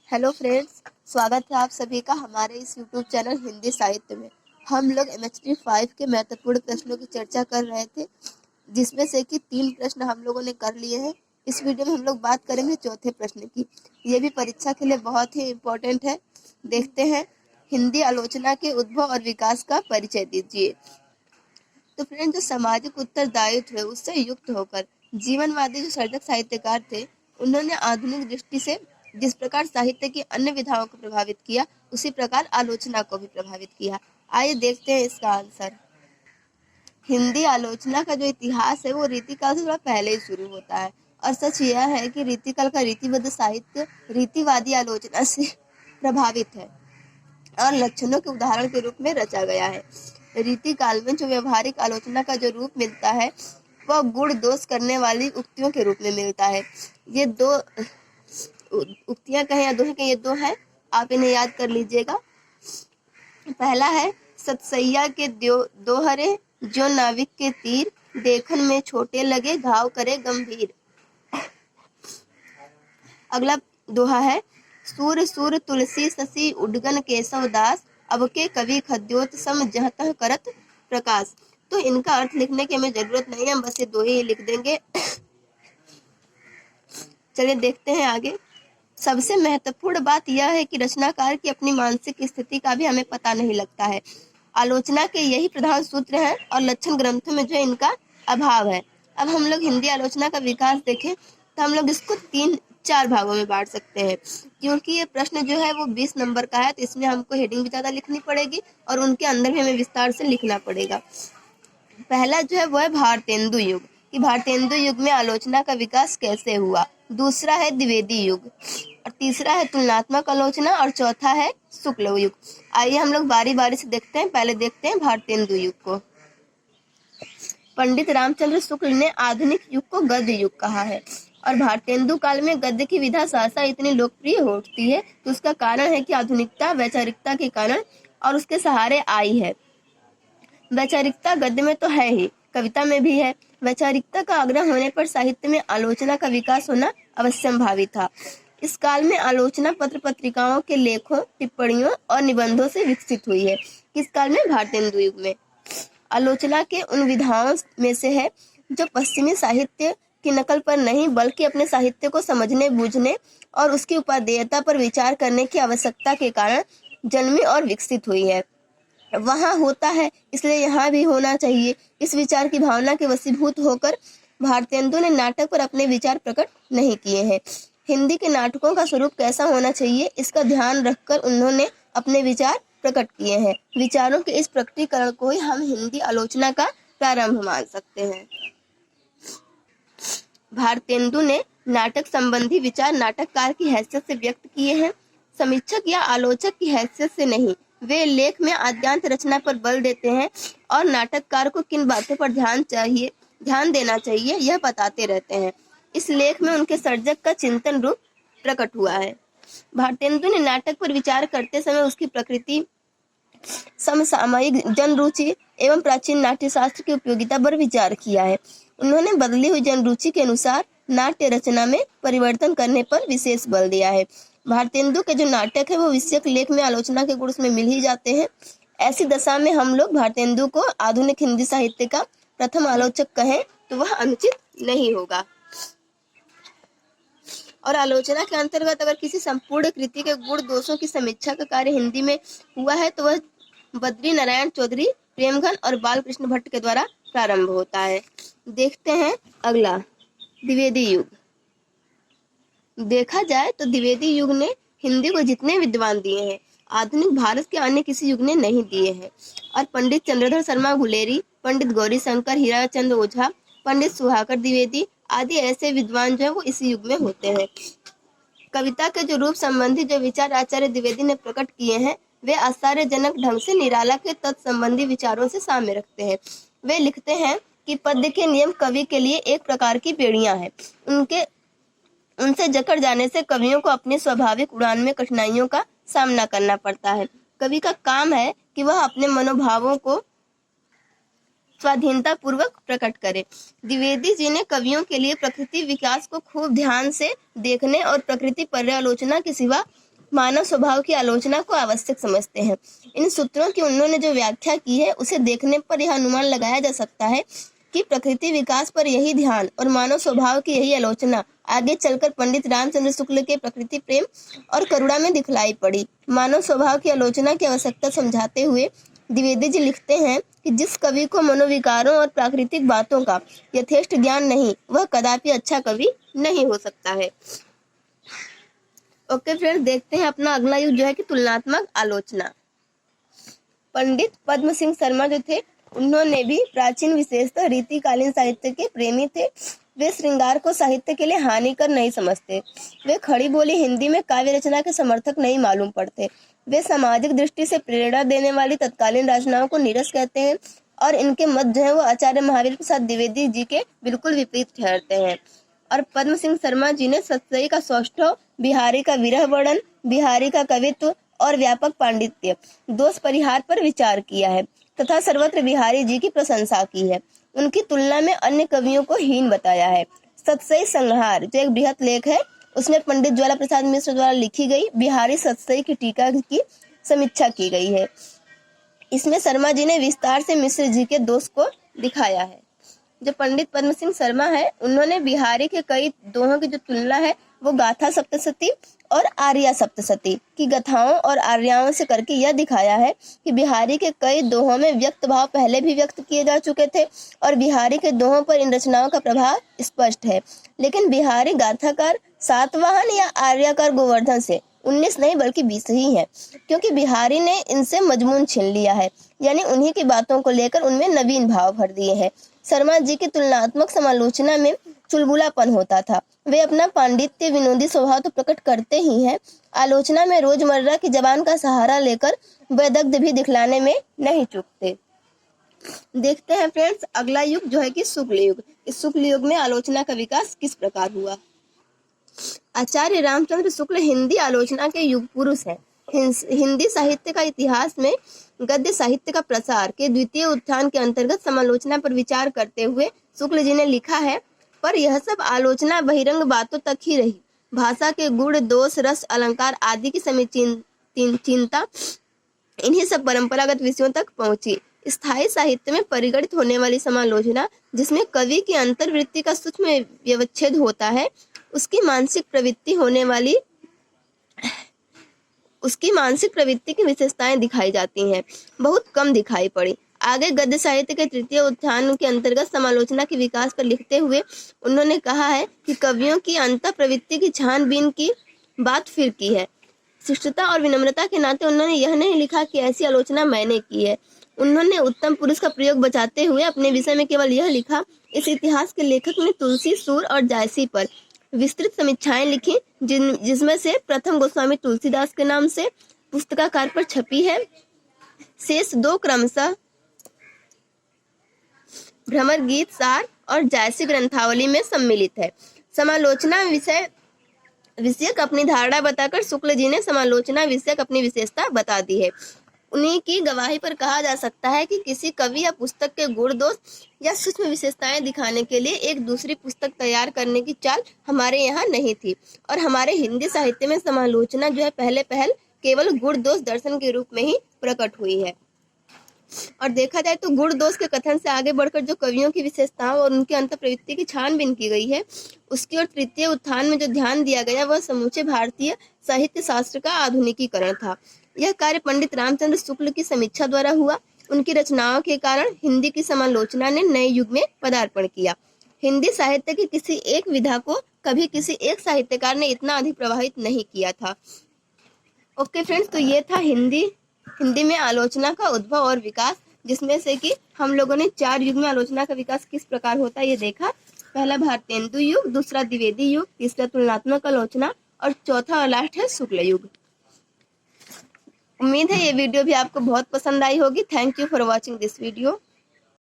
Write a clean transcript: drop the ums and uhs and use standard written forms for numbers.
Hello friends, स्वागत है आप सभी का हमारे इस यूट्यूब चैनल हिंदी साहित्य में। हम लोग एमएचटी 5 के महत्वपूर्ण प्रश्नों की चर्चा कर रहे थे, जिसमें से कि 3 प्रश्न हम लोगों ने कर लिए हैं। इस वीडियो में हम लोग बात करेंगे चौथे प्रश्न की। ये भी परीक्षा के लिए बहुत ही इम्पोर्टेंट है। देखते हैं, हिंदी आलोचना के उद्भव और विकास का परिचय दीजिए। तो फ्रेंड, जो सामाजिक उत्तरदायित्व है उससे युक्त होकर जीवनवादी जो सर्जक साहित्यकार थे, उन्होंने आधुनिक दृष्टि से जिस प्रकार साहित्य की अन्य विधाओं को प्रभावित किया, उसी प्रकार आलोचना को भी प्रभावित किया। आइए देखते हैं इसका आंसर। हिंदी आलोचना का जो इतिहास है वो रीतिकाल से थोड़ा पहले ही शुरू होता है, और सच यह है कि रीतिकाल का रीतिबद्ध साहित्य रीतिवादी आलोचना से प्रभावित है और लक्षणों के उदाहरण के रूप में रचा गया है। रीति काल में जो व्यवहारिक आलोचना का जो रूप मिलता है वह गुण दोष करने वाली उक्तियों के रूप में मिलता है। ये दो उक्तियां कहें या दोहे कहें, ये दो हैं, आप इन्हें याद कर लीजिएगा। पहला है, सतसैया के दोहरे जो नाविक के तीर, देखन में छोटे लगे घाव करे गंभीर। अगला दोहा है, सूर सूर तुलसी शशि उडगन केशव दास, अब के कवि खद्योत सम जहतः करत प्रकाश। तो इनका अर्थ लिखने की हमें जरूरत नहीं है, हम बस ये दो ही लिख देंगे। चलिए देखते हैं आगे। सबसे महत्वपूर्ण बात यह है कि रचनाकार की अपनी मानसिक स्थिति का भी हमें पता नहीं लगता है। आलोचना के यही प्रधान सूत्र हैं और लक्षण ग्रंथों में जो इनका अभाव है। अब हम लोग हिंदी आलोचना का विकास देखें तो हम लोग इसको 3-4 भागों में बांट सकते हैं, क्योंकि ये प्रश्न जो है वो 20 नंबर का है, तो इसमें हमको हेडिंग भी ज्यादा लिखनी पड़ेगी और उनके अंदर भी हमें विस्तार से लिखना पड़ेगा। पहला जो है वो है भारतेंदु युग, कि भारतेंदु युग में आलोचना का विकास कैसे हुआ। दूसरा है द्विवेदी युग, और तीसरा है तुलनात्मक आलोचना, और चौथा है शुक्ल युग। आइए हम लोग बारी बारी से देखते हैं। पहले देखते हैं भारतेंदु युग को। पंडित रामचंद्र शुक्ल ने आधुनिक युग को गद्य युग कहा है, और भारतेंदु काल में गद्य की विधा सहसा इतनी लोकप्रिय हो उठती है तो उसका कारण है कि आधुनिकता वैचारिकता के कारण और उसके सहारे आई है। वैचारिकता गद्य में तो है ही, कविता में भी है। वैचारिकता का आग्रह होने पर साहित्य में आलोचना का विकास होना अवश्यंभावी था। इस काल में आलोचना पत्र पत्रिकाओं के लेखों, टिप्पणियों और निबंधों से विकसित हुई है। किस काल में? भारतेंदु युग में। आलोचना के उन विधाओं में से है जो पश्चिमी साहित्य की नकल पर नहीं बल्कि अपने साहित्य को समझने बूझने और उसकी उपादेयता पर विचार करने की आवश्यकता के कारण जन्मी और विकसित हुई है। वहाँ होता है इसलिए यहाँ भी होना चाहिए, इस विचार की भावना के वशीभूत होकर भारतेंदु ने नाटक पर अपने विचार प्रकट नहीं किए हैं। हिंदी के नाटकों का स्वरूप कैसा होना चाहिए इसका ध्यान रखकर उन्होंने अपने विचार प्रकट किए हैं। विचारों के इस प्रकटीकरण को ही हम हिंदी आलोचना का प्रारंभ मान सकते हैं। भारतेंदु ने नाटक संबंधी विचार नाटककार की हैसियत से व्यक्त किए हैं, समीक्षक या आलोचक की हैसियत से नहीं। वे लेख में आद्यांत रचना पर बल देते हैं और नाटककार को किन बातों पर ध्यान देना चाहिए यह बताते रहते हैं। इस लेख में उनके सर्जक का चिंतन रूप प्रकट हुआ है। भारतेंदु ने नाटक पर विचार करते समय उसकी प्रकृति, समसामयिक जनरुचि एवं प्राचीन नाट्य शास्त्र की उपयोगिता पर विचार किया है। उन्होंने बदली हुई जनरुचि के अनुसार नाट्य रचना में परिवर्तन करने पर विशेष बल दिया है। भारतेंदु के जो नाटक है वो विषयक लेख में आलोचना के गुण उसमें मिल ही जाते हैं। ऐसी दशा में हम लोग भारतेंदु को आधुनिक हिंदी साहित्य का प्रथम आलोचक कहें तो वह अनुचित नहीं होगा। और आलोचना के अंतर्गत अगर किसी संपूर्ण कृति के गुण दोषों की समीक्षा का कार्य हिंदी में हुआ है तो वह बद्री नारायण चौधरी, प्रेमघन और बालकृष्ण भट्ट के द्वारा प्रारंभ होता है। देखते हैं अगला, द्विवेदी युग। देखा जाए तो द्विवेदी युग ने हिंदी को जितने विद्वान दिए हैं आधुनिक भारत के अन्य किसी युग ने नहीं दिए हैं। और पंडित चंद्रधर शर्मा गुलेरी, पंडित गौरी शंकर हीराचंद ओझा, पंडित सुहाकर द्विवेदी आदि ऐसे विद्वान जो है वो इसी युग में होते हैं। कविता के जो रूप संबंधी जो विचार आचार्य द्विवेदी ने प्रकट किए हैं वे आश्चर्यजनक ढंग से निराला के तत्संबंधी विचारों से साम्य रखते हैं। वे लिखते हैं कि पद्य के नियम कवि के लिए एक प्रकार की बेड़ियां हैं। उनसे जकड़ जाने से कवियों को अपनी स्वाभाविक उड़ान में कठिनाइयों का सामना करना पड़ता है। कवि का काम है कि वह अपने मनोभावों को स्वाधीनता पूर्वक प्रकट करे। द्विवेदी जी ने कवियों के लिए प्रकृति विकास को खूब ध्यान से देखने और प्रकृति पर्यालोचना के सिवा मानव स्वभाव की आलोचना को आवश्यक समझते हैं। इन सूत्रों की उन्होंने जो व्याख्या की है उसे देखने पर यह अनुमान लगाया जा सकता है कि प्रकृति विकास पर यही ध्यान और मानव स्वभाव की यही आलोचना आगे चलकर पंडित रामचंद्र शुक्ल के प्रकृति प्रेम और करुणा में दिखलाई पड़ी। मानव स्वभाव की आलोचना की आवश्यकता समझाते हुए द्विवेदी जी लिखते हैं कि जिस कवि को मनोविकारों और प्राकृतिक बातों का यथेष्ट ज्ञान नहीं, वह कदापि अच्छा कवि नहीं हो सकता है। ओके फ्रेंड्स, देखते हैं अपना अगला युग जो है कि तुलनात्मक आलोचना। पंडित पद्म सिंह शर्मा जो थे उन्होंने भी प्राचीन विशेषतः रीतिकालीन साहित्य के प्रेमी थे। वे श्रृंगार को साहित्य के लिए हानिकर नहीं समझते। वे खड़ी बोली हिंदी में काव्य रचना के समर्थक नहीं मालूम पड़ते। वे सामाजिक दृष्टि से प्रेरणा देने वाली तत्कालीन रचनाओं को नीरस कहते हैं और इनके मत जो है वो आचार्य महावीर प्रसाद द्विवेदी जी के बिल्कुल विपरीत ठहरते हैं। और पद्म सिंह शर्मा जी ने सतसई का सौष्ठव, बिहारी का विरह वर्णन, बिहारी का कवित्व और व्यापक पांडित्य, दोष परिहार पर विचार किया है तथा सर्वत्र बिहारी जी की प्रशंसा की है। उनकी तुलना में अन्य कवियों को हीन बताया है। सतसई संहार जो एक बृहत लेख है, उसमें पंडित ज्वाला प्रसाद मिश्र द्वारा लिखी गई बिहारी सतसई की टीका की समीक्षा की गई है। इसमें शर्मा जी ने विस्तार से मिश्र जी के दोष को दिखाया है। जो पंडित पद्म सिंह शर्मा है उन्होंने बिहारी के कई दोहों की जो तुलना है वो गाथा सप्तशती और आर्या सप्तशती की गाथाओं और आर्याओं से करके यह दिखाया है कि बिहारी के कई दोहों में व्यक्त भाव पहले भी व्यक्त किए जा चुके थे और बिहारी के दोहों पर इन रचनाओं का प्रभाव स्पष्ट है। लेकिन बिहारी गाथाकार सातवाहन या आर्याकार गोवर्धन से 19 नहीं बल्कि 20 ही है, क्योंकि बिहारी ने इनसे मजमून छीन लिया है, यानी उन्हीं की बातों को लेकर उनमें नवीन भाव भर दिए हैं। शर्मा जी की तुलनात्मक समालोचना में चुलबुलापन होता था। वे अपना पांडित्य विनोदी स्वभाव तो प्रकट करते ही हैं, आलोचना में रोजमर्रा की जबान का सहारा लेकर वैदग्ध भी दिखलाने में नहीं चूकते। देखते हैं फ्रेंड्स अगला युग जो है कि शुक्ल युग। इस शुक्ल युग में आलोचना का विकास किस प्रकार हुआ। आचार्य रामचंद्र शुक्ल हिंदी आलोचना के युग पुरुष हैं। हिंदी साहित्य का इतिहास में गद्य साहित्य का प्रसार के द्वितीय उत्थान के अंतर्गत समालोचना पर विचार करते हुए शुक्ल जी ने लिखा है, पर यह सब आलोचना बहिरंग बातों तक ही रही। भाषा के गुण, दोष, रस, अलंकार आदि की समीचीनता इन्हीं सब परंपरागत विषयों तक पहुंची। स्थायी साहित्य में परिगणित होने वाली समालोचना, जिसमें कवि की अंतर्वृत्ति का सूक्ष्म व्यवच्छेद होता है, उसकी मानसिक प्रवृत्ति की विशेषताएं दिखाई जाती हैं, बहुत कम दिखाई पड़ी। आगे गद्य साहित्य के तृतीय उत्थान के अंतर्गत समालोचना के विकास पर लिखते हुए उन्होंने कहा है कि कवियों की अंतः प्रवृत्ति की छानबीन की बात फिर की है। शिष्टता और विनम्रता के नाते उन्होंने यह नहीं लिखा कि ऐसी आलोचना मैंने की है। उन्होंने उत्तम पुरुष का प्रयोग बचाते हुए अपने विषय में केवल यह लिखा, इस इतिहास के लेखक ने तुलसी, सूर और जायसी पर विस्तृत समीक्षाएं लिखी, जिसमें से प्रथम गोस्वामी तुलसीदास के नाम से पुस्तकाकार पर छपी है। शेष दो क्रमशः भ्रमर गीत सार और जायसी ग्रंथावली में सम्मिलित है। समालोचना विषयक अपनी धारणा बताकर शुक्ल जी ने समालोचना विषयक अपनी विशेषता बता दी है। उन्हीं की गवाही पर कहा जा सकता है कि किसी कवि या पुस्तक के गुण, दोष या सूक्ष्म विशेषताएं दिखाने के लिए एक दूसरी पुस्तक तैयार करने की चाल हमारे यहाँ नहीं थी, और हमारे हिंदी साहित्य में समालोचना जो है पहल केवल गुण दोष दर्शन के रूप में ही प्रकट हुई है। और देखा जाए तो गुण दोष के कथन से आगे बढ़कर जो कवियों की विशेषताओं और उनके अंतःप्रवृत्ति की छानबीन की गई है, उसकी ओर तृतीय उत्थान में जो ध्यान दिया गया वह समूचे भारतीय साहित्य शास्त्र का आधुनिकीकरण था। यह कार्य पंडित रामचंद्र शुक्ल की समीक्षा द्वारा हुआ। उनकी रचनाओं के कारण हिंदी की समालोचना ने नए युग में पदार्पण किया। हिंदी साहित्य की किसी एक विधा को कभी किसी एक साहित्यकार ने इतना अधिक प्रभावित नहीं किया था। ओके फ्रेंड्स, तो ये था हिंदी में आलोचना का उद्भव और विकास, जिसमें से कि हम लोगों ने 4 युग में आलोचना का विकास किस प्रकार होता है ये देखा। पहला भारतेंदु युग, दूसरा द्विवेदी युग, तीसरा तुलनात्मक आलोचना और चौथा और लास्ट है शुक्ल युग। उम्मीद है ये वीडियो भी आपको बहुत पसंद आई होगी। Thank you for watching this video.